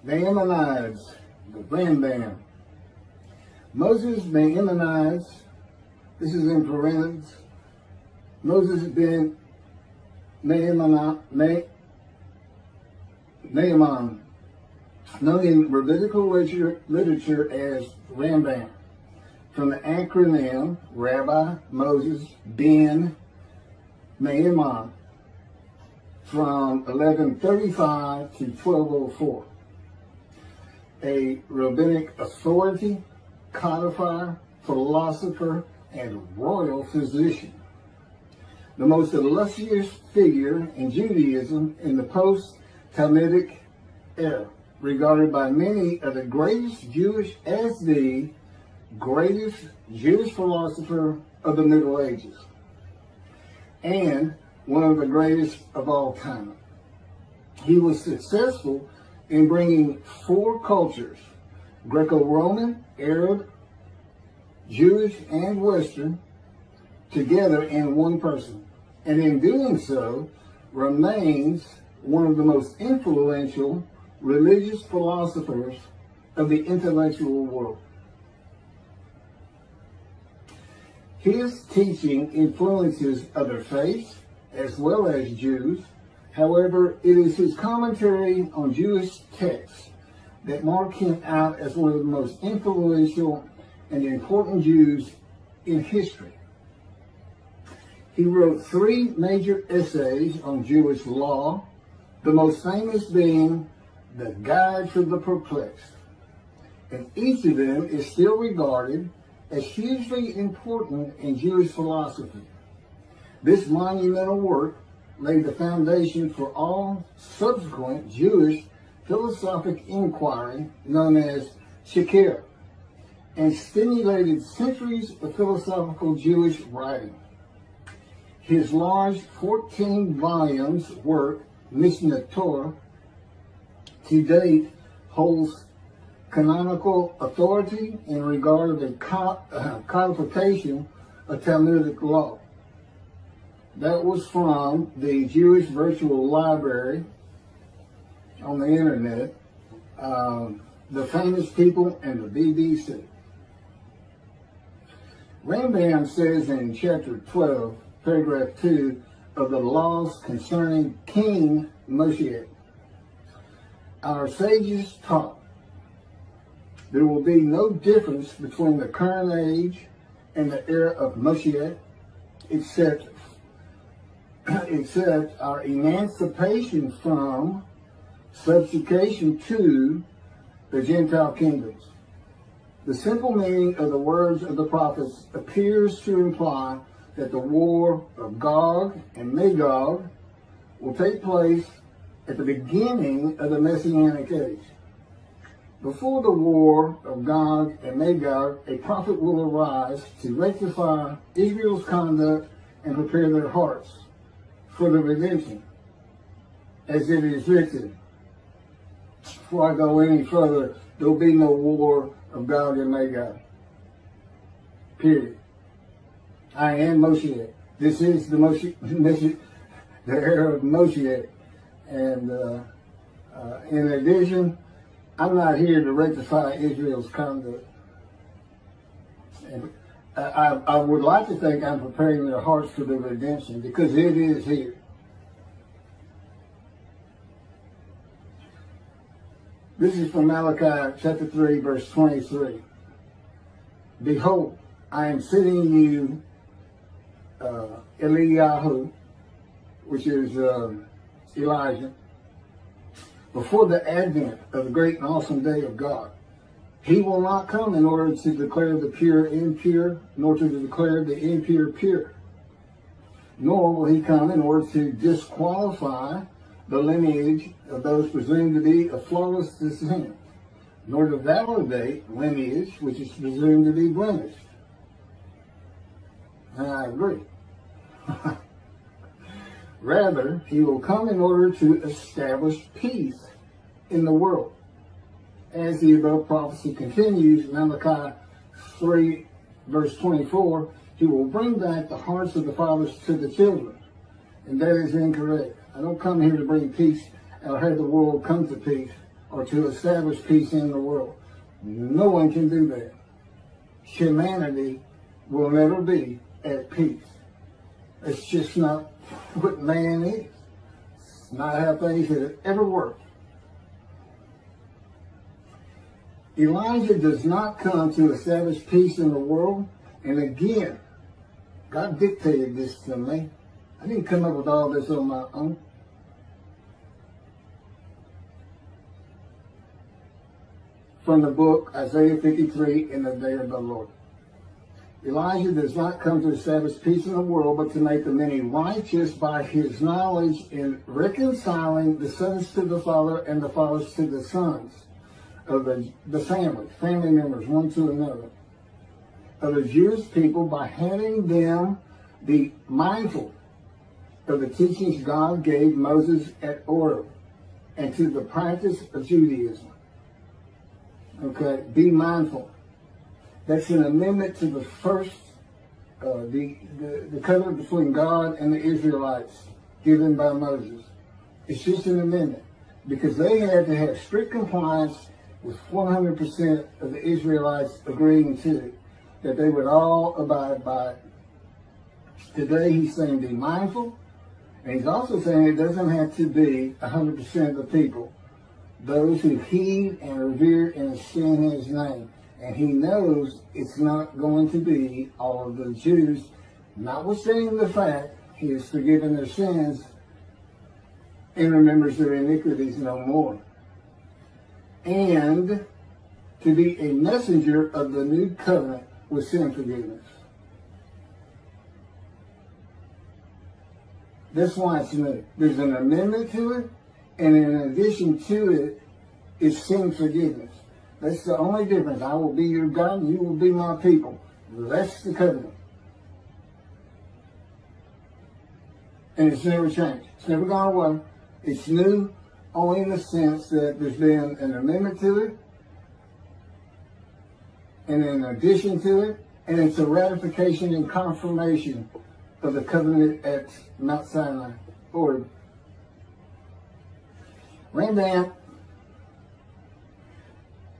Maimonides, the Rambam. Moses Ben Maimonides, this is in parentheses, Moses Ben Maimon, known in rabbinical literature as Rambam, from the acronym Rabbi Moses Ben Maimon, from 1135 to 1204. A rabbinic authority, codifier, philosopher, and royal physician. The most illustrious figure in Judaism in the post-talmudic era, regarded by many as the greatest Jewish philosopher of the Middle Ages, and one of the greatest of all time. He was successful in bringing four cultures, GrecoRoman, Arab, Jewish, and Western, together in one person, and in doing so remains one of the most influential religious philosophers of the intellectual world. His teaching influences other faiths as well as Jews. However, it is his commentary on Jewish texts that mark him out as one of the most influential and important Jews in history. He wrote 3 major essays on Jewish law, the most famous being The Guide for the Perplexed. And each of them is still regarded as hugely important in Jewish philosophy. This monumental work laid the foundation for all subsequent Jewish philosophic inquiry known as Chakirah, and stimulated centuries of philosophical Jewish writing. His large 14 volumes work, Mishneh Torah, to date holds canonical authority in regard of the codification of Talmudic law. That was from the Jewish Virtual Library on the internet, the Famous People, and the BBC. Rambam says in chapter 12, paragraph 2 of the laws concerning King Moshiach, our sages taught there will be no difference between the current age and the era of Moshiach, except our emancipation from subjugation to the Gentile kingdoms. The simple meaning of the words of the prophets appears to imply that the war of Gog and Magog will take place at the beginning of the Messianic Age. Before the war of Gog and Magog, a prophet will arise to rectify Israel's conduct and prepare their hearts for the redemption, as it is written. Before I go any further, there will be no war of Gog and Magog. Period. I am Moshiach. This is the the era of Moshiach. And in addition, I'm not here to rectify Israel's conduct. And I would like to think I'm preparing their hearts for the redemption, because it is here. This is from Malachi chapter 3, verse 23. Behold, I am sending you Eliyahu, which is Elijah, before the advent of the great and awesome day of God. He will not come in order to declare the pure impure, nor to declare the impure pure. Nor will he come in order to disqualify the lineage of those presumed to be of flawless descent, nor to validate lineage which is presumed to be blemished. And I agree. Rather, he will come in order to establish peace in the world. As the above prophecy continues, Malachi 3, verse 24, He will bring back the hearts of the fathers to the children. And that is incorrect. I don't come here to bring peace or have the world come to peace or to establish peace in the world. No one can do that. Humanity will never be at peace. It's just not what man is. It's not how things have ever worked. Elijah does not come to establish peace in the world. And again, God dictated this to me. I didn't come up with all this on my own. From the book Isaiah 53, In the Day of the Lord. Elijah does not come to establish peace in the world, but to make the many righteous by his knowledge in reconciling the sons to the Father and the fathers to the sons of the family members, one to another, of the Jewish people, by having them be mindful of the teachings God gave Moses at Horeb, and to the practice of Judaism. Okay, be mindful. That's an amendment to the first, the covenant between God and the Israelites given by Moses. It's just an amendment because they had to have strict compliance with 100% of the Israelites agreeing to it, that they would all abide by it. Today he's saying be mindful, and he's also saying it doesn't have to be 100% of the people, those who heed and revere and esteem his name. And he knows it's not going to be all of the Jews, notwithstanding the fact he has forgiven their sins and remembers their iniquities no more. And to be a messenger of the new covenant with sin forgiveness. That's why it's new. There's an amendment to it, and in addition to it is sin forgiveness. That's the only difference. I will be your God, and you will be my people. That's the covenant. And it's never changed. It's never gone away. It's new only in the sense that there's been an amendment to it, and in addition to it, and it's a ratification and confirmation of the covenant at Mount Sinai, or Rambam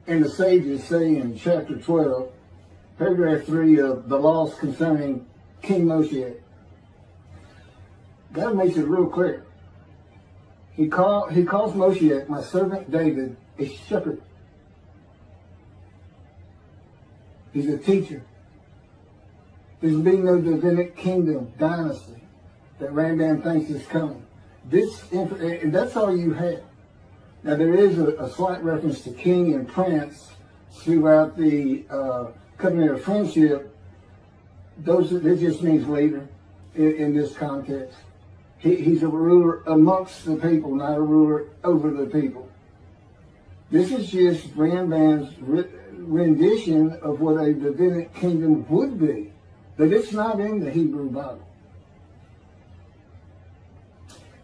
and the sages say in chapter 12, paragraph 3 of the laws concerning King Moshiach, God makes it real clear. He calls Moshiach, my servant David, a shepherd. He's a teacher. There's been no rabbinic kingdom dynasty that Rambam thinks is coming. And that's all you have. Now there is a slight reference to king and prince throughout the covenant of friendship. That just means leader in this context. He's a ruler amongst the people, not a ruler over the people. This is just Rambam's rendition of what a rabbinic kingdom would be, but it's not in the Hebrew Bible.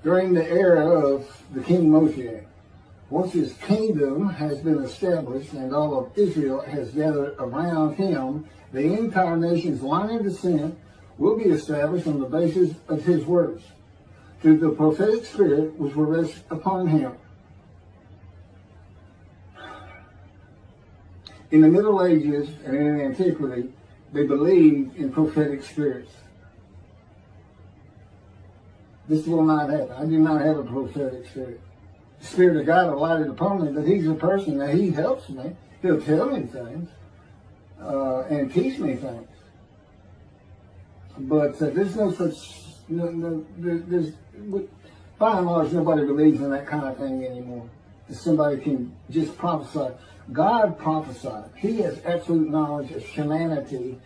During the era of the King Moshiach, once his kingdom has been established and all of Israel has gathered around him, the entire nation's line of descent will be established on the basis of his words, through the prophetic spirit which will rest upon him. In the Middle Ages and in antiquity, they believed in prophetic spirits. This will not happen. I do not have a prophetic spirit. The Spirit of God alighted upon me, that he's a person, that he helps me. He'll tell me things and teach me things. But there's no such, by and large, nobody believes in that kind of thing anymore. That somebody can just prophesy. God prophesied. He has absolute knowledge of humanity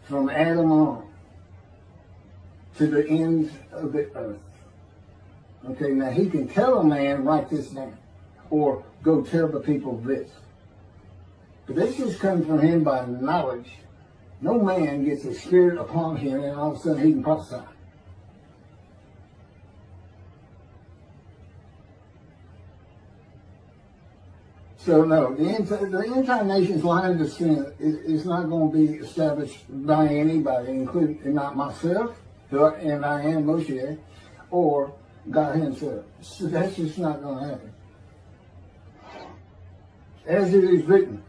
from Adam on to the end of the earth. Okay, now he can tell a man, write this down, or go tell the people this. But this just comes from him by knowledge. No man gets a spirit upon him and all of a sudden he can prophesy. So no, the incarnation's line of descent is not going to be established by anybody, including not myself, and I am Moshiach, or God himself. So that's just not going to happen. As it is written,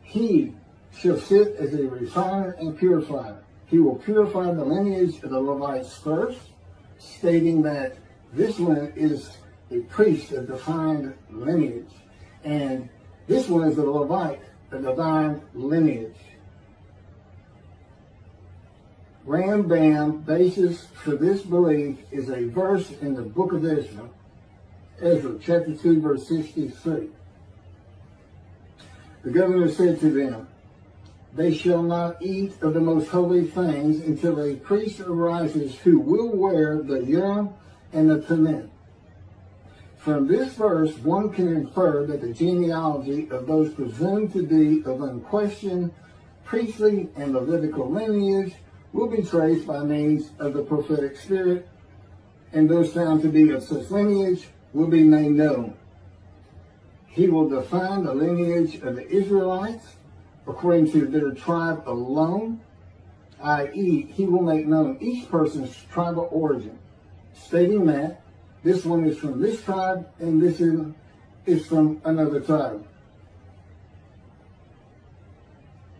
he shall sit as a refiner and purifier. He will purify the lineage of the Levites first, stating that this one is a priest of defined lineage, and this one is a Levite, a divine lineage. Rambam basis for this belief is a verse in the book of Ezra, chapter 2, verse 63. The governor said to them, they shall not eat of the most holy things until a priest arises who will wear the Yom and the Tamim. From this verse, one can infer that the genealogy of those presumed to be of unquestioned priestly and Levitical lineage will be traced by means of the prophetic spirit, and those found to be of such lineage will be made known. He will define the lineage of the Israelites according to their tribe alone, i.e., he will make known each person's tribal origin, stating that this one is from this tribe and this is from another tribe.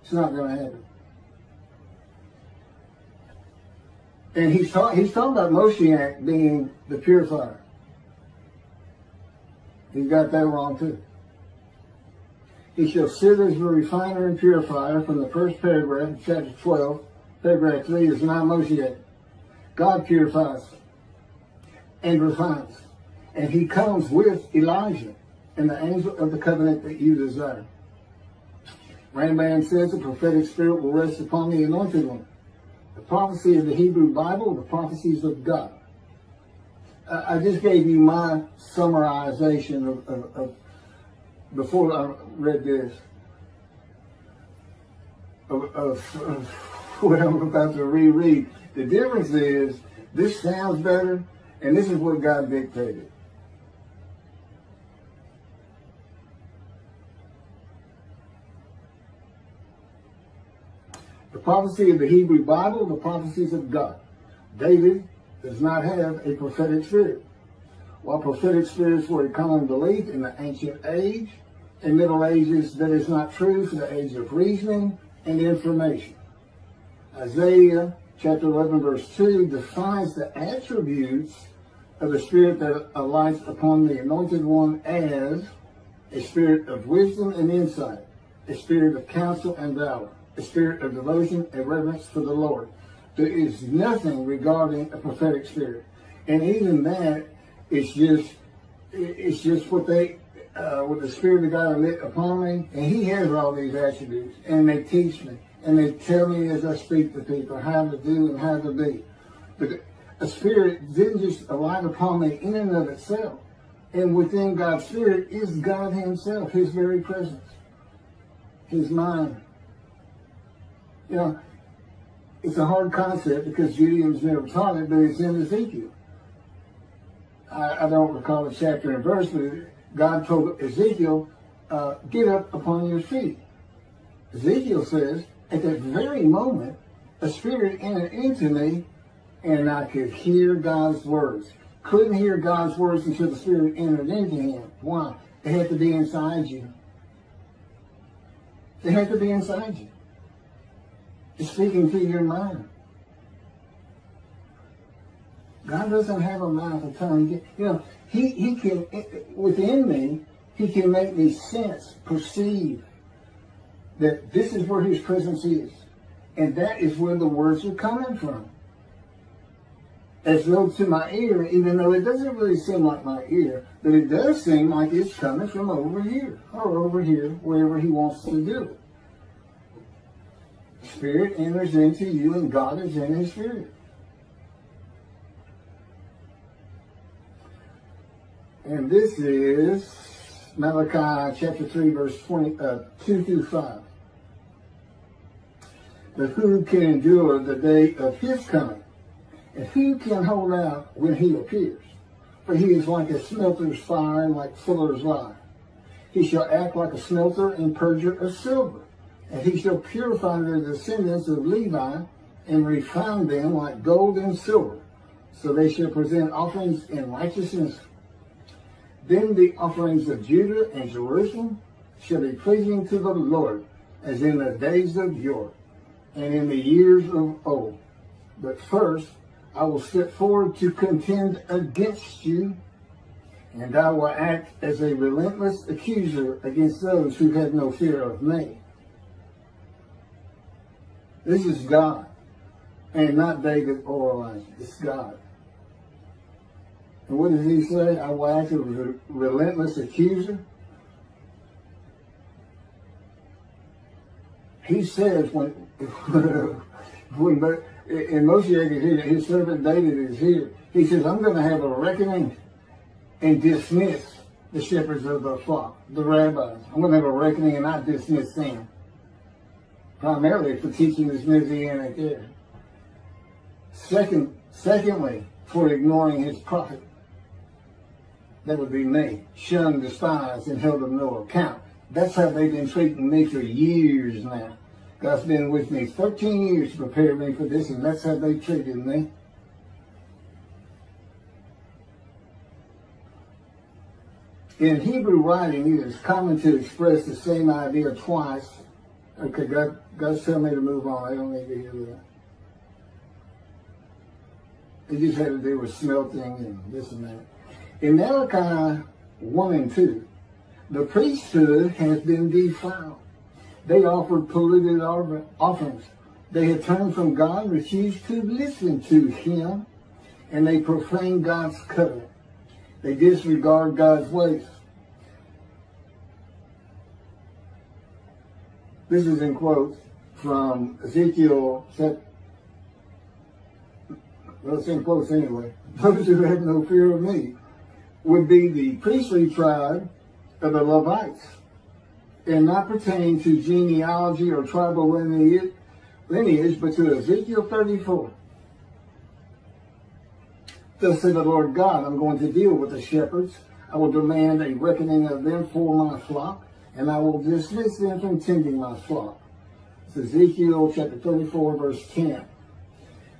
It's not going to happen. And he's talking about Moshiach being the purifier. He got that wrong too. He shall sit as a refiner and purifier from the first paragraph, chapter 12. Paragraph 3 is not Moshiach. God purifies and refines. And he comes with Elijah and the angel of the covenant that you desire. Rambam says the prophetic spirit will rest upon the anointed one. The prophecy of the Hebrew Bible, the prophecies of God. I just gave you my summarization of before I read this, of what I'm about to reread. The difference is, this sounds better, and this is what God dictated. The prophecy of the Hebrew Bible, the prophecies of God. David does not have a prophetic spirit. While prophetic spirits were a common belief in the ancient age and Middle Ages, that is not true for the age of reasoning and information. Isaiah chapter 11 verse 2 defines the attributes of the spirit that alights upon the anointed one as a spirit of wisdom and insight, a spirit of counsel and valor, a spirit of devotion and reverence for the Lord. There is nothing regarding a prophetic spirit. And even that, it's just what the Spirit of God lit upon me, and he has all these attributes, and they teach me, and they tell me as I speak to people how to do and how to be. But a spirit didn't just alight upon me in and of itself. And within God's spirit is God himself, his very presence, his mind. You know, it's a hard concept because Judaism's never taught it, but it's in Ezekiel. I don't recall the chapter and verse, but God told Ezekiel, get up upon your feet. Ezekiel says, at that very moment, a spirit entered into me, and I could hear God's words. Couldn't hear God's words until the spirit entered into him. Why? They had to be inside you. They had to be inside you. It's speaking to your mind. God doesn't have a mouth or tongue. You know, he can, within me, he can make me sense, perceive that this is where his presence is. And that is where the words are coming from. As though to my ear, even though it doesn't really seem like my ear, but it does seem like it's coming from over here, or over here, wherever he wants to do it. The Spirit enters into you, and God is in his Spirit. And this is Malachi chapter 3, verse 2 through 5. But who can endure the day of his coming? And who can hold out when he appears? For he is like a smelter's fire and like fuller's lye. He shall act like a smelter and purger of silver. And he shall purify the descendants of Levi and refine them like gold and silver. So they shall present offerings in righteousness. Then the offerings of Judah and Jerusalem shall be pleasing to the Lord, as in the days of yore, and in the years of old. But first I will step forward to contend against you, and I will act as a relentless accuser against those who have no fear of me. This is God, and not David or Elijah. It's God. And what does he say? I will act as a relentless accuser. He says when Moshiach is here, his servant David is here, he says, I'm going to have a reckoning and dismiss the shepherds of the flock, the rabbis. I'm going to have a reckoning and not dismiss them. Primarily for teaching this Messianic Era. Secondly, for ignoring his prophet. That would be me, shunned, despised, and held of no account. That's how they've been treating me for years now. God's been with me 13 years to prepare me for this, and that's how they treated me. In Hebrew writing, it is common to express the same idea twice. Okay, God's telling me to move on. I don't need to hear that. It just had to do with smelting and this and that. In Malachi 1 and 2, the priesthood has been defiled. They offered polluted offerings. They had turned from God, refused to listen to him, and they profaned God's covenant. They disregard God's ways. This is in quotes from Ezekiel. Well, it's in quotes anyway. Those who have no fear of me would be the priestly tribe of the Levites, and not pertain to genealogy or tribal lineage, but to Ezekiel 34. Thus said the Lord God, I'm going to deal with the shepherds. I will demand a reckoning of them for my flock, and I will dismiss them from tending my flock. It's Ezekiel chapter 34, verse 10.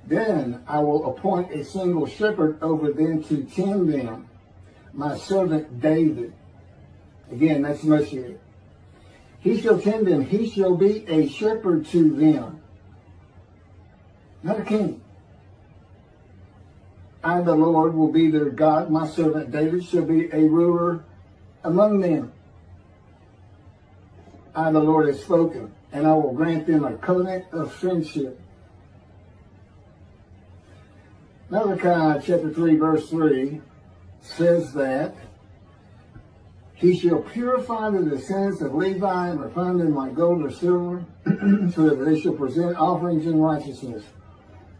Then I will appoint a single shepherd over them to tend them, my servant David. Again, that's Moshiach. He shall tend them. He shall be a shepherd to them. Not a king. I, the Lord, will be their God. My servant David shall be a ruler among them. I, the Lord, have spoken, and I will grant them a covenant of friendship. Malachi chapter 3, verse 3 says that he shall purify the descendants of Levi and refine them like gold or silver, so that they shall present offerings in righteousness.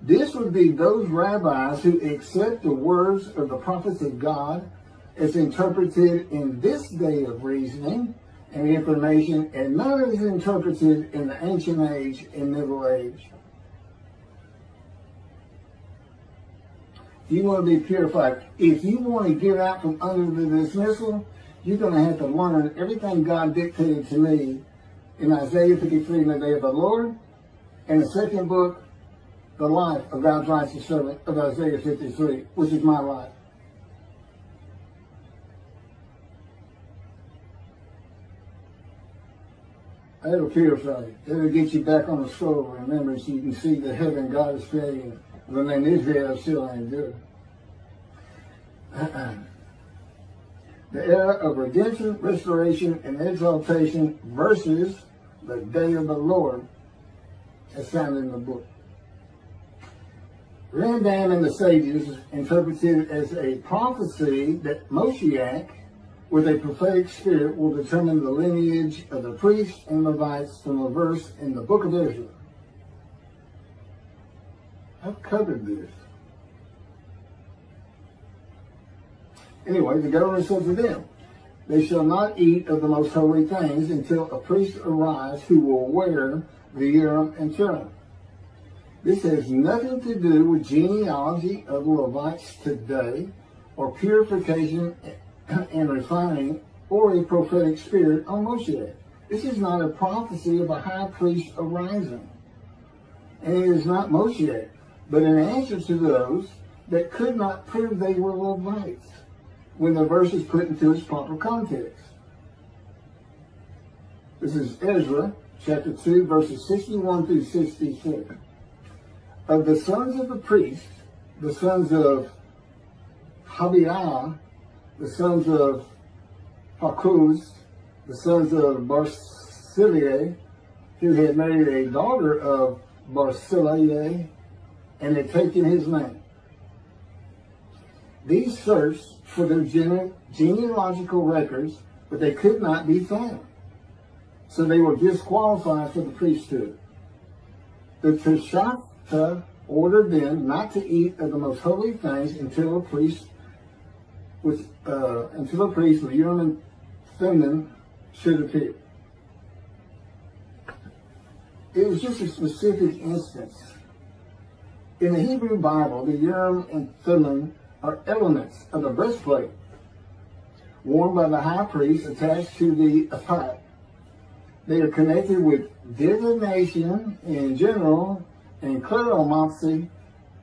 This would be those rabbis who accept the words of the prophets of God as interpreted in this day of reasoning and information, and not as interpreted in the ancient age and middle age. You want to be purified. If you want to get out from under the dismissal, you're going to have to learn everything God dictated to me in Isaiah 53 in the day of the Lord, and the second book, the life of God's righteous servant of Isaiah 53, which is my life. That'll purify you. That'll get you back on the scroll of remembrance so you can see the heaven God is creating. When in Israel still ain't good. The era of redemption, restoration, and exaltation versus the day of the Lord as found in the book. Rambam and the sages interpreted it as a prophecy that Moshiach, with a prophetic spirit, will determine the lineage of the priests and Levites from a verse in the book of Israel. I've covered this. Anyway, the governor said to them, they shall not eat of the most holy things until a priest arise who will wear the Urim and Thummim. This has nothing to do with genealogy of the Levites today or purification and refining, or a prophetic spirit on Moshiach. This is not a prophecy of a high priest arising. And it is not Moshiach, but an answer to those that could not prove they were Levites when the verse is put into its proper context. This is Ezra, chapter 2, verses 61 through 66. Of the sons of the priests, the sons of Habiah, the sons of Hakuz, the sons of Barzillai, who had married a daughter of Barzillai, and had taken his name. These searched for their genealogical records, but they could not be found. So they were disqualified for the priesthood. The Chakirah ordered them not to eat of the most holy things until a priest with Urim and Thummim should appear. It was just a specific instance. In the Hebrew Bible, the Urim and Thummim are elements of the breastplate worn by the high priest attached to the ephod. They are connected with divination in general and kleromancy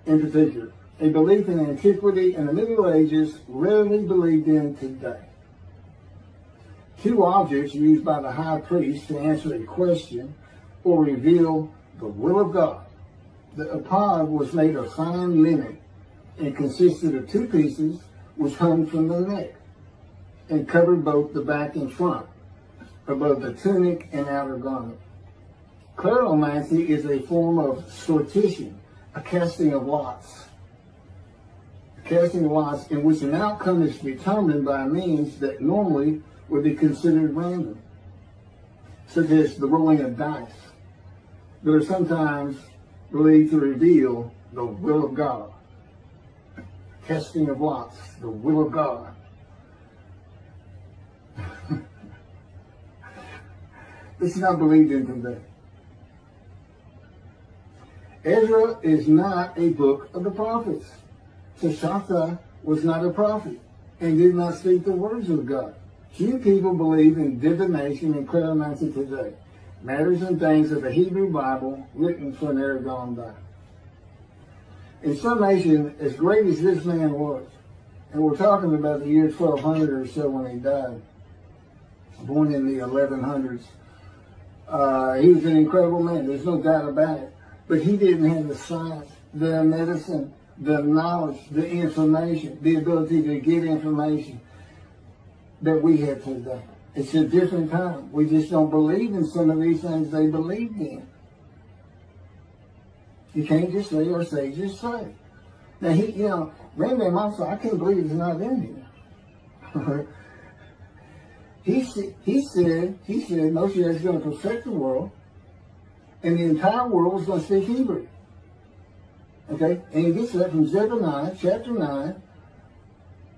in particular, a belief in antiquity and the Middle Ages rarely believed in today. Two objects used by the high priest to answer a question or reveal the will of God. The ephod was made of fine linen and consisted of two pieces which hung from the neck and covered both the back and front, above the tunic and outer garment. Kleromancy is a form of sortition, a casting of lots. A casting of lots in which an outcome is determined by means that normally would be considered random, such as the rolling of dice, that are sometimes believed to reveal the will of God. Casting of lots, the will of God. This is not believed in today. Ezra is not a book of the prophets. Chakirah was not a prophet and did not speak the words of God. Few people believe in divination and kleromancy today, matters and things of the Hebrew Bible written for an era gone by. In summation, as great as this man was, and we're talking about the year 1200 or so when he died, born in the 1100s, he was an incredible man, there's no doubt about it. But he didn't have the science, the medicine, the knowledge, the information, the ability to get information that we have today. It's a different time. We just don't believe in some of these things they believed in. You can't just say or say, just say. Now, Rambam also, I can't believe it's not in here. He said, Moshiach is going to perfect the world, and the entire world is going to speak Hebrew. Okay? And he gets that from Zephaniah, chapter 9,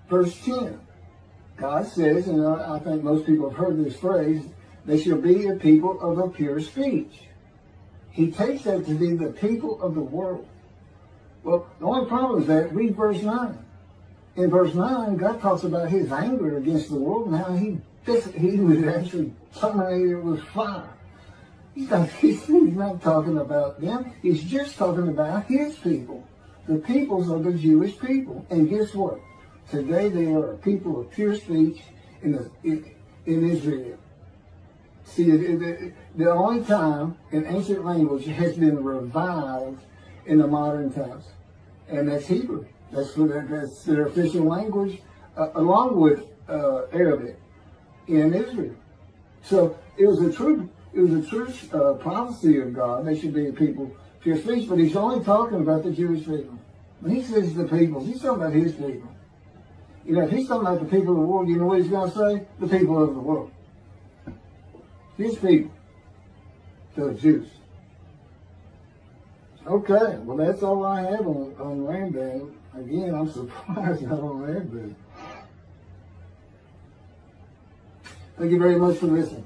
verse 10. God says, and I think most people have heard this phrase, they shall be a people of a pure speech. He takes that to be the people of the world. Well, the only problem is that, read verse 9. In verse 9, God talks about his anger against the world and how he would actually terminate it with fire. He's not talking about them. He's just talking about his people. The peoples of the Jewish people. And guess what? Today they are a people of pure speech in Israel. See, the only time an ancient language has been revived in the modern times, and that's Hebrew. That's their official language, along with Arabic in Israel. So it was a true prophecy of God. They should be a people of pure speech, but he's only talking about the Jewish people. When he says the people, he's talking about his people. If he's talking about the people of the world, you know what he's going to say? The people of the world. His people. The Jews. Okay, well that's all I have on Rambam. Again, I'm surprised I don't have this. Thank you very much for listening.